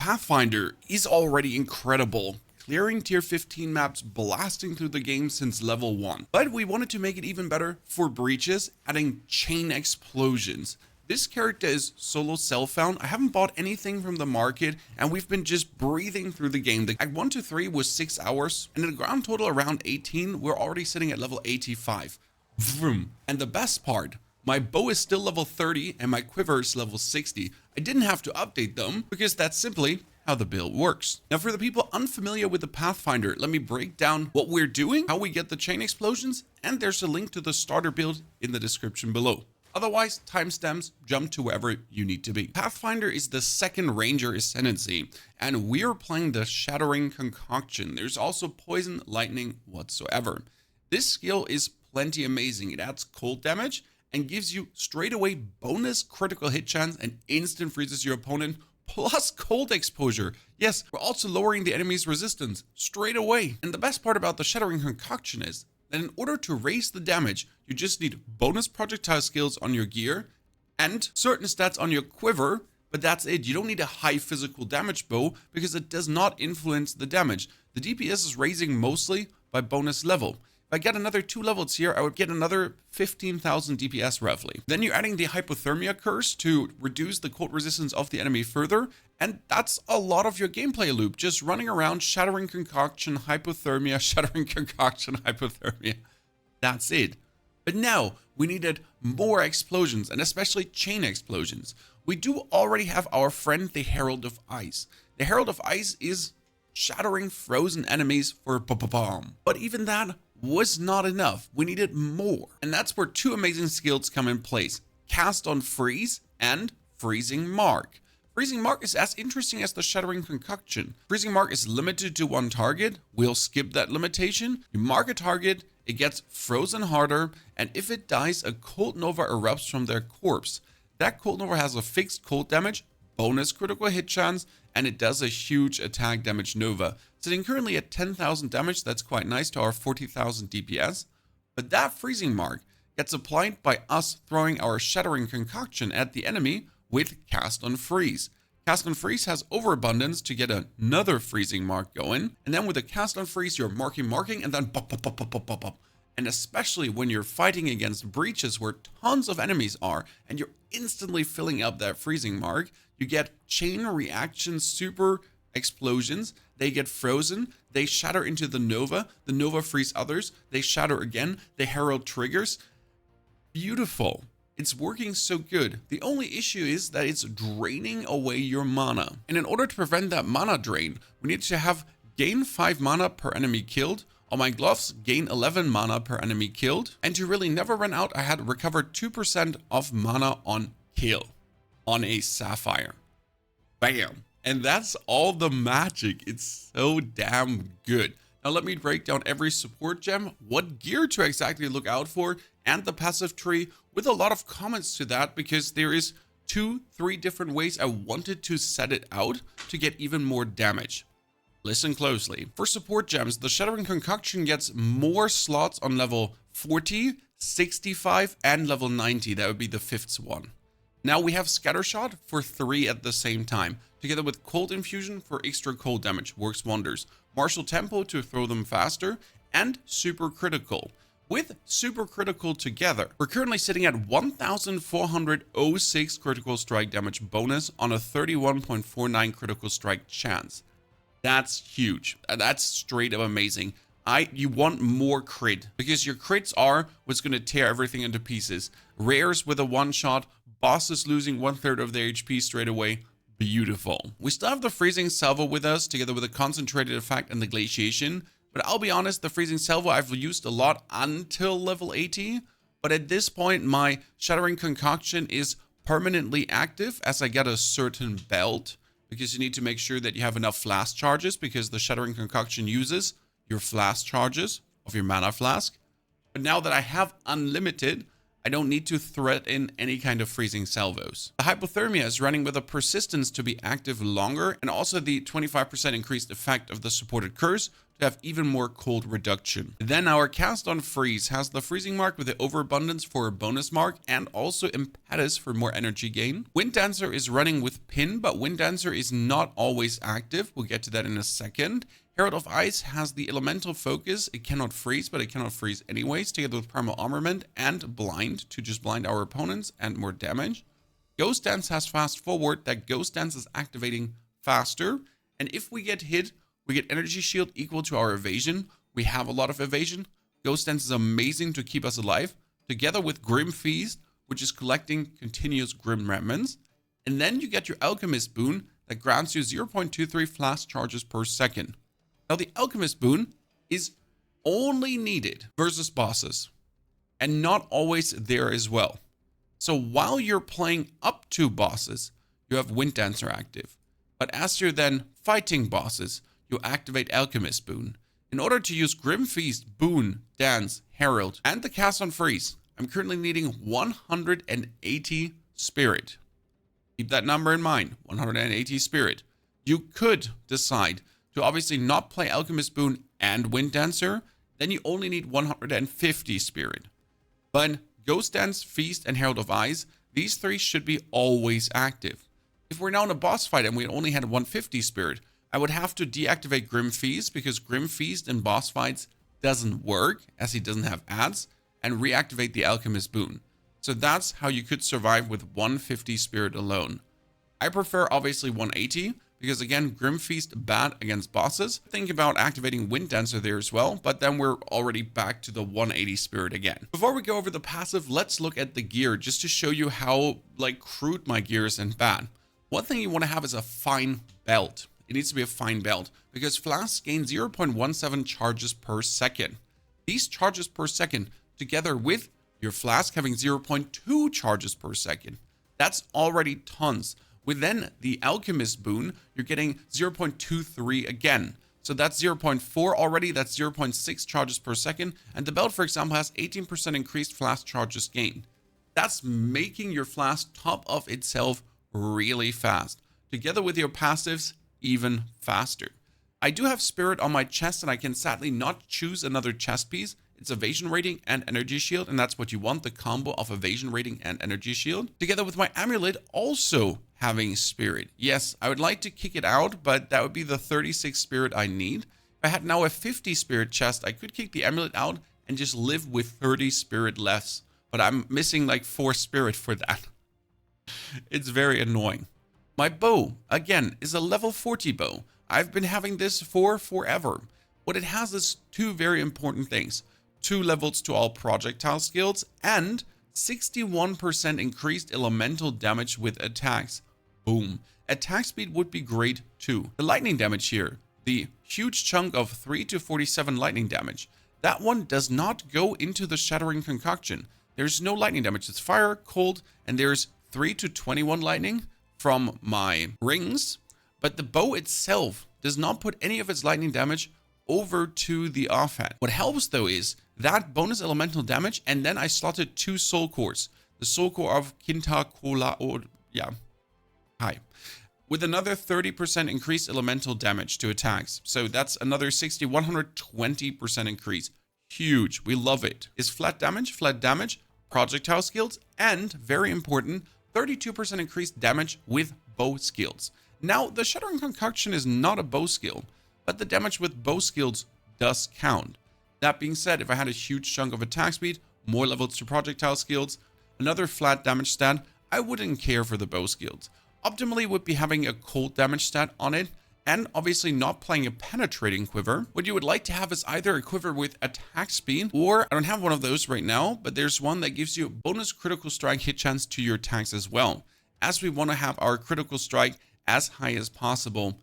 Pathfinder is already incredible, clearing tier 15 maps, blasting through the game since level 1. But we wanted to make it even better for breaches, adding chain explosions. This character is solo self-found. I haven't bought anything from the market, and we've been just breathing through the game. The Act 1 to 3 was 6 hours, and in a grand total around 18, we're already sitting at level 85. Vroom. And the best part, my bow is still level 30 and my quiver is level 60. I didn't have to update them because that's simply how the build works. Now, for the people unfamiliar with the Pathfinder, let me break down what we're doing, how we get the chain explosions, and there's a link to the starter build in the description below. Otherwise, timestamps, jump to wherever you need to be. Pathfinder is the second Ranger Ascendancy, and we're playing the Shattering Concoction. There's also poison, lightning, whatsoever. This skill is plenty amazing. It adds cold damage and gives you straight away bonus critical hit chance and instant freezes your opponent, plus cold exposure. Yes, we're also lowering the enemy's resistance straight away. And the best part about the Shattering Concoction is that in order to raise the damage, you just need bonus projectile skills on your gear and certain stats on your quiver, but that's it. You don't need a high physical damage bow because it does not influence the damage. The DPS is raising mostly by bonus level. If I get another 2 levels here, I would get another 15,000 DPS roughly. Then you're adding the hypothermia curse to reduce the cold resistance of the enemy further. And that's a lot of your gameplay loop. Just running around, shattering concoction, hypothermia, shattering concoction, hypothermia. That's it. But now we needed more explosions, and especially chain explosions. We do already have our friend, the Herald of Ice. The Herald of Ice is shattering frozen enemies for bomb. But even that was not enough. We needed more. And that's where two amazing skills come in place. Cast on Freeze and Freezing Mark. Freezing Mark is as interesting as the Shattering Concoction. Freezing Mark is limited to one target. We'll skip that limitation. You mark a target, it gets frozen harder, and if it dies, a cold nova erupts from their corpse. That cold nova has a fixed cold damage, bonus critical hit chance, and it does a huge attack damage nova. Sitting currently at 10,000 damage, that's quite nice to our 40,000 DPS. But that Freezing Mark gets applied by us throwing our Shattering Concoction at the enemy with Cast on Freeze. Cast on Freeze has overabundance to get another Freezing Mark going. And then with a Cast on Freeze, you're marking, and then pop, pop, pop, pop, pop, pop, pop. And especially when you're fighting against breaches where tons of enemies are, and you're instantly filling up that Freezing Mark, you get chain reaction super explosions. They get frozen, they shatter into the nova freeze others, they shatter again, the herald triggers. Beautiful. It's working so good. The only issue is that it's draining away your mana. And in order to prevent that mana drain, we need to have gain 5 mana per enemy killed. On my gloves, gain 11 mana per enemy killed. And to really never run out, I had recovered 2% of mana on kill on a Sapphire. Bam. And that's all the magic. It's so damn good. Now let me break down every support gem, what gear to exactly look out for, and the passive tree with a lot of comments to that because there is 2-3 different ways I wanted to set it out to get even more damage. Listen closely. For support gems, the Shattering Concoction gets more slots on level 40, 65, and level 90. That would be the 5th one. Now we have Scattershot for 3 at the same time, together with Cold Infusion for extra cold damage, works wonders. Martial Tempo to throw them faster, and Super Critical. With Super Critical together, we're currently sitting at 1,406 critical strike damage bonus on a 31.49 critical strike chance. That's huge. That's straight up amazing. You want more crit, because your crits are what's going to tear everything into pieces. Rares with a one-shot, bosses losing 1/3 of their HP straight away. Beautiful. We still have the Freezing Salvo with us, together with a Concentrated Effect and the Glaciation. But I'll be honest, the Freezing Salvo I've used a lot until level 80. But at this point, my Shattering Concoction is permanently active as I get a certain belt. Because you need to make sure that you have enough Flask charges, because the Shattering Concoction uses your Flask charges of your mana flask. But now that I have unlimited, I don't need to threaten any kind of freezing salvos. The hypothermia is running with a persistence to be active longer, and also the 25% increased effect of the supported curse to have even more cold reduction. Then our cast on freeze has the freezing mark with the overabundance for a bonus mark, and also impetus for more energy gain. Wind Dancer is running with pin, but Wind Dancer is not always active. We'll get to that in a second. Herald of Ice has the elemental focus. It cannot freeze, but it cannot freeze anyways, together with primal armament and blind to just blind our opponents and more damage. Ghost Dance has fast forward. That Ghost Dance is activating faster, and if we get hit, we get energy shield equal to our evasion. We have a lot of evasion. Ghost Dance is amazing to keep us alive, together with Grim Feast, which is collecting continuous Grim Remnants. And then you get your Alchemist boon that grants you 0.23 Flask charges per second. Now, the Alchemist boon is only needed versus bosses, and not always there as well. So while you're playing up to bosses, you have Wind Dancer active. But as you're then fighting bosses, you activate Alchemist boon. In order to use Grim Feast, boon, dance, herald, and the cast on freeze, I'm currently needing 180 spirit. Keep that number in mind, 180 spirit. You could decide to obviously not play Alchemist boon and Wind Dancer, then you only need 150 spirit. But Ghost Dance, Feast, and Herald of Ice, these three should be always active. If we're now in a boss fight and we only had 150 spirit, I would have to deactivate Grim Feast, because Grim Feast in boss fights doesn't work, as he doesn't have ads, and reactivate the Alchemist boon. So that's how you could survive with 150 spirit alone. I prefer obviously 180, because again, Grim Feast bad against bosses. Think about activating Wind Dancer there as well, but then we're already back to the 180 spirit again. Before we go over the passive, let's look at the gear just to show you how crude my gear is and bad. One thing you want to have is a fine belt. It needs to be a fine belt, because Flasks gain 0.17 charges per second. These charges per second, together with your Flask having 0.2 charges per second, that's already tons. With then the Alchemist boon, you're getting 0.23 again. So that's 0.4 already, that's 0.6 charges per second. And the belt, for example, has 18% increased Flask charges gained. That's making your Flask top of itself really fast. Together with your passives, even faster. I do have Spirit on my chest, and I can sadly not choose another chest piece. It's evasion rating and energy shield, and that's what you want, the combo of evasion rating and energy shield. Together with my amulet also having spirit. Yes, I would like to kick it out, but that would be the 36 spirit I need. If I had now a 50 spirit chest, I could kick the amulet out and just live with 30 spirit less. But I'm missing 4 spirit for that. It's very annoying. My bow, again, is a level 40 bow. I've been having this for forever. What it has is 2 very important things. 2 levels to all projectile skills, and 61% increased elemental damage with attacks. Boom. Attack speed would be great too. The lightning damage here, the huge chunk of 3 to 47 lightning damage, that one does not go into the Shattering Concoction. There's no lightning damage. It's fire, cold, and there's 3 to 21 lightning from my rings, but the bow itself does not put any of its lightning damage over to the offhand. What helps though is that bonus elemental damage, and then I slotted 2 soul cores. The soul core of Kinta Kola, or yeah, hi. With another 30% increased elemental damage to attacks. So that's another 120% increase. Huge, we love it. Is flat damage, projectile skills, and very important, 32% increased damage with bow skills. Now, the Shattering Concoction is not a bow skill, but the damage with bow skills does count. That being said, if I had a huge chunk of attack speed, more levels to projectile skills, another flat damage stat, I wouldn't care for the bow skills. Optimally would be having a cold damage stat on it, and obviously not playing a penetrating quiver. What you would like to have is either a quiver with attack speed, or I don't have one of those right now, but there's one that gives you bonus critical strike hit chance to your attacks as well, as we want to have our critical strike as high as possible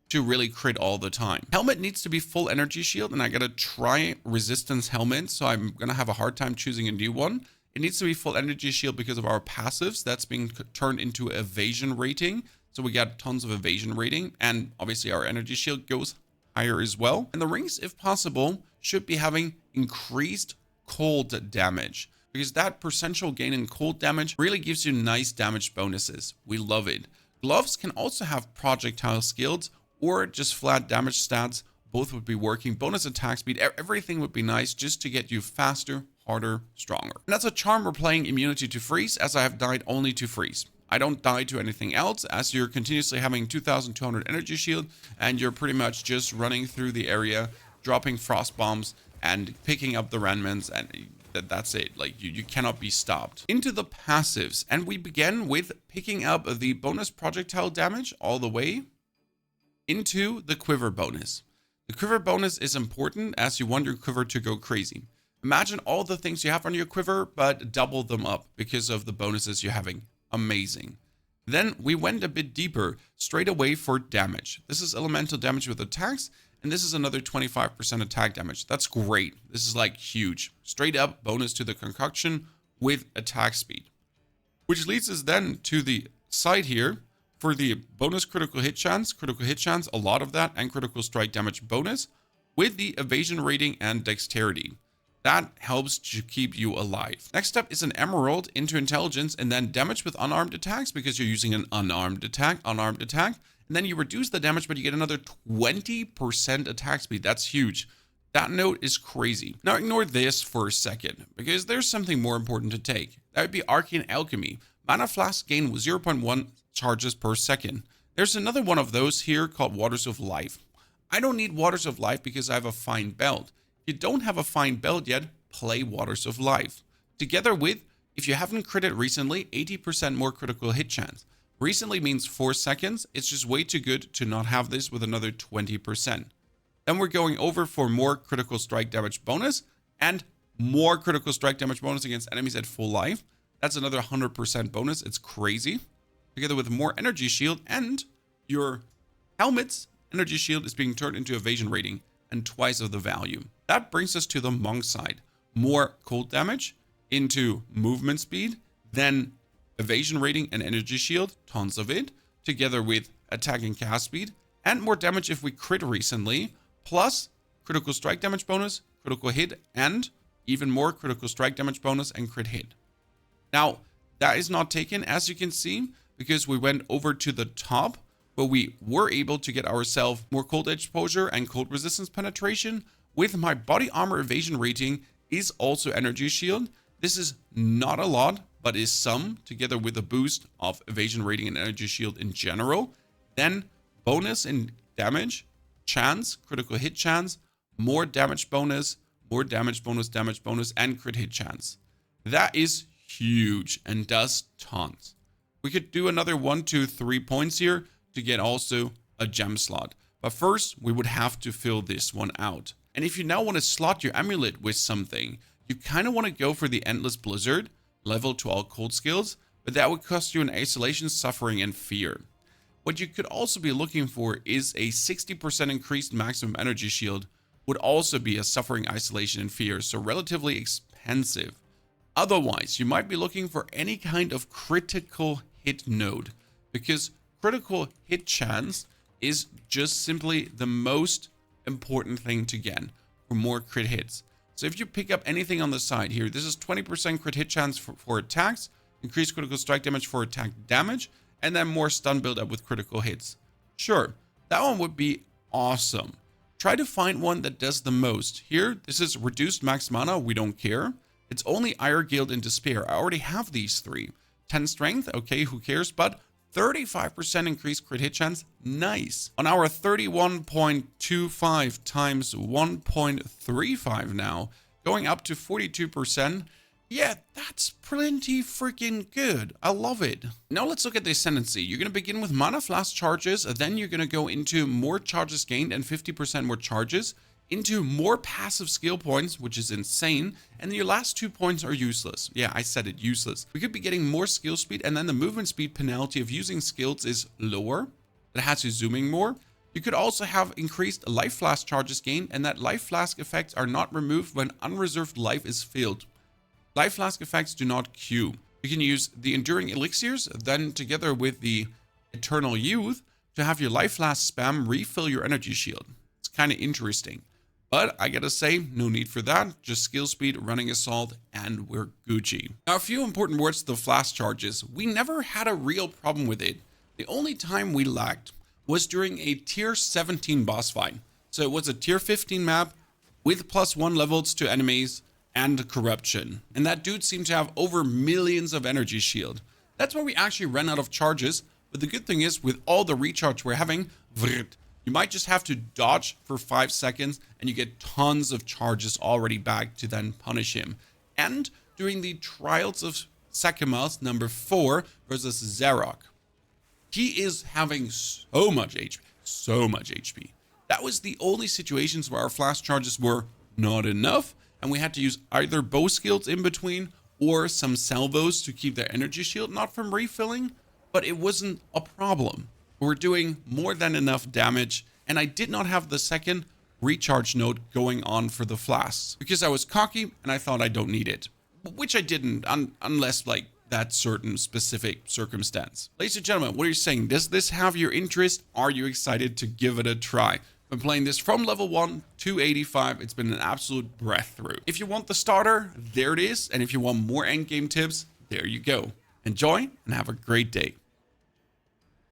to really crit all the time. Helmet needs to be full energy shield, and I gotta try resistance helmet, so I'm gonna have a hard time choosing a new one. It needs to be full energy shield because of our passives. That's being turned into evasion rating. So we got tons of evasion rating, and obviously our energy shield goes higher as well. And the rings, if possible, should be having increased cold damage. because that percentual gain in cold damage really gives you nice damage bonuses. We love it. Gloves can also have projectile skills or just flat damage stats. Both would be working. Bonus attack speed, everything would be nice just to get you faster, harder, stronger. And that's a charm we're playing immunity to freeze, as I have died only to freeze. I don't die to anything else, as you're continuously having 2200 energy shield and you're pretty much just running through the area, dropping frost bombs and picking up the remnants, and that's it. Like you cannot be stopped. Into the passives, and we begin with picking up the bonus projectile damage all the way into the quiver bonus. The quiver bonus is important as you want your quiver to go crazy. Imagine all the things you have on your quiver, but double them up because of the bonuses you're having. Amazing. Then we went a bit deeper straight away for damage. This is elemental damage with attacks, and this is another 25% attack damage. That's great. This is like huge. Straight up bonus to the concoction with attack speed. Which leads us then to the side here for the bonus critical hit chance, a lot of that, and critical strike damage bonus with the evasion rating and dexterity. That helps to keep you alive. Next up is an emerald into intelligence, and then damage with unarmed attacks because you're using an unarmed attack. And then you reduce the damage, but you get another 20% attack speed. That's huge. That note is crazy. Now ignore this for a second, because there's something more important to take. That would be Arcane Alchemy. Mana Flask gain 0.1 charges per second. There's another one of those here called Waters of Life. I don't need Waters of Life because I have a fine belt. If you don't have a fine belt yet, play Waters of Life. Together with, if you haven't critted recently, 80% more critical hit chance. Recently means 4 seconds. It's just way too good to not have this with another 20%. Then we're going over for more critical strike damage bonus and more critical strike damage bonus against enemies at full life. That's another 100% bonus. It's crazy. Together with more energy shield, and your helmet's energy shield is being turned into evasion rating and twice of the value. That brings us to the monk side. More cold damage into movement speed, then evasion rating and energy shield, tons of it, together with attack and cast speed, and more damage if we crit recently, plus critical strike damage bonus, critical hit, and even more critical strike damage bonus and crit hit. Now, that is not taken, as you can see, because we went over to the top, but we were able to get ourselves more cold exposure and cold resistance penetration. With my body armor evasion rating is also energy shield. This is not a lot, but is some, together with a boost of evasion rating and energy shield in general. Then bonus in damage, chance, critical hit chance, more damage bonus, and crit hit chance. That is huge and does tons. We could do another 1, 2, 3 points here to get also a gem slot. But first, we would have to fill this one out. And if you now want to slot your amulet with something, you kind of want to go for the Endless Blizzard, level to all cold skills, but that would cost you an isolation, suffering, and fear. What you could also be looking for is a 60% increased maximum energy shield, would also be a suffering, isolation, and fear, so relatively expensive. Otherwise, you might be looking for any kind of critical hit node, because critical hit chance is just simply the most important thing to get for more crit hits. So if you pick up anything on the side here, this is 20% crit hit chance for attacks, increased critical strike damage for attack damage, and then more stun build up with critical hits. Sure, that one would be awesome. Try to find one that does the most. Here, this is reduced max mana, we don't care. It's only Ire Guild and Despair. I already have these 3. 10 strength, okay, who cares, but 35% increased crit hit chance, nice. On our 31.25 times 1.35 now, going up to 42%, yeah, that's plenty freaking good. I love it. Now let's look at the Ascendancy. You're going to begin with Mana Flask charges, then you're going to go into more charges gained and 50% more charges, into more passive skill points, which is insane, and your last 2 points are useless. Yeah, I said it, useless. We could be getting more skill speed, and then the movement speed penalty of using skills is lower. That has you zooming more. You could also have increased life flask charges gained, and that life flask effects are not removed when unreserved life is filled. Life flask effects do not queue. You can use the enduring elixirs, then together with the eternal youth, to have your life flask spam refill your energy shield. It's kind of interesting. But I gotta say, no need for that. Just skill speed, running assault, and we're Gucci. Now, a few important words to the Flask charges. We never had a real problem with it. The only time we lagged was during a tier 17 boss fight. So it was a tier 15 map with +1 levels to enemies and corruption. And that dude seemed to have over millions of energy shield. That's why we actually ran out of charges. But the good thing is, with all the recharge we're having, you might just have to dodge for 5 seconds and you get tons of charges already back to then punish him. And during the Trials of Sekimas number 4 versus Zarok, he is having so much HP. That was the only situations where our Flask charges were not enough, and we had to use either bow skills in between or some salvos to keep their energy shield not from refilling, but it wasn't a problem. We're doing more than enough damage, and I did not have the second recharge node going on for the Flasks because I was cocky and I thought I don't need it, which I didn't unless like that certain specific circumstance. Ladies and gentlemen, what are you saying? Does this have your interest? Are you excited to give it a try? I've been playing this from level 1 to 85. It's been an absolute breath through. If you want the starter, there it is. And if you want more endgame tips, there you go. Enjoy and have a great day.